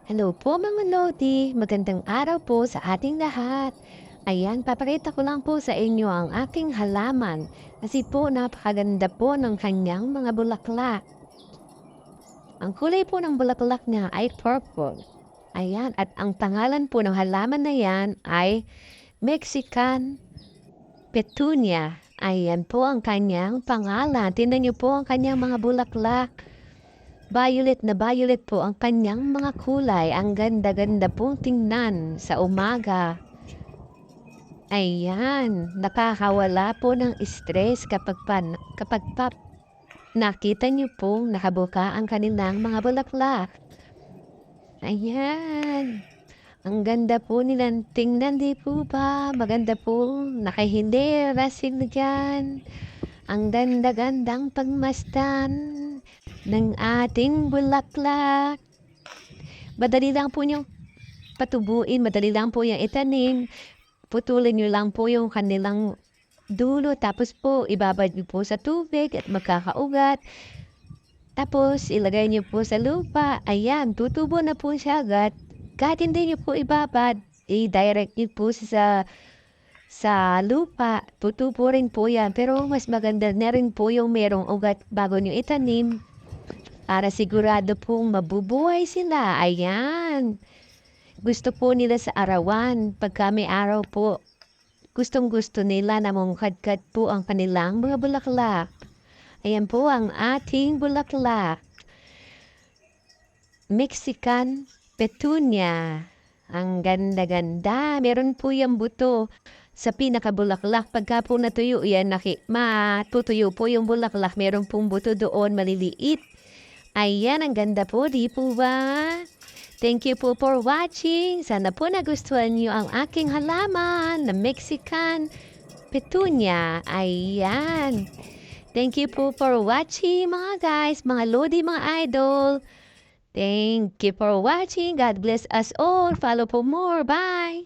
Hello po mga Lodi, magandang araw po sa ating lahat. Ayan, papakita ko lang po sa inyo ang aking halaman kasi po napakaganda po ng kanyang mga bulaklak. Ang kulay po ng bulaklak niya ay purple. Ayan, at ang pangalan po ng halaman na yan ay Mexican Petunia. Ayan po ang kanyang pangalan. Tingnan niyo po ang kanyang mga bulaklak. Violet na violet po ang kanyang mga kulay. Ang ganda-ganda pong tingnan sa umaga. Ayan, nakakawala po ng stress kapag nakita niyo pong nakabuka ang kanilang mga bulaklak. Ayan, ang ganda po nilang tingnan, di po ba? Maganda po, nakahilera sila dyan. Ang ganda-gandang pagmasdan ng ating bulaklak. Madali lang po niyong patubuin, madali lang po yung itanim. Putulin niyo lang po yung kanilang dulo, tapos po ibabad niyo po sa tubig at magkakaugat. Tapos ilagay niyo po sa lupa. Ayan, tutubo na po siya agad. Kahit hindi niyo po ibabad, i-direct niyo po sa lupa. Tutubo rin po yan. Pero mas maganda na rin po yung merong ugat bago niyo itanim. Para sigurado pong mabubuhay sila. Ayan. Gusto po nila sa arawan. Pagka may araw po, gustong-gusto nila na mungkadkad po ang kanilang mga bulaklak. Ayan po ang ating bulaklak. Mexican Petunia. Ang ganda-ganda. Meron po yung buto sa pinakabulaklak. Pagka po natuyo yan, matutuyo po yung bulaklak. Meron pong buto doon, maliliit. Ayan, ang ganda po, di po ba? Thank you po for watching. Sana po nagustuhan niyo ang aking halaman na Mexican Petunia. Ayan. Thank you po for watching mga guys, mga Lodi, mga idol. Thank you for watching. God bless us all. Follow for more. Bye!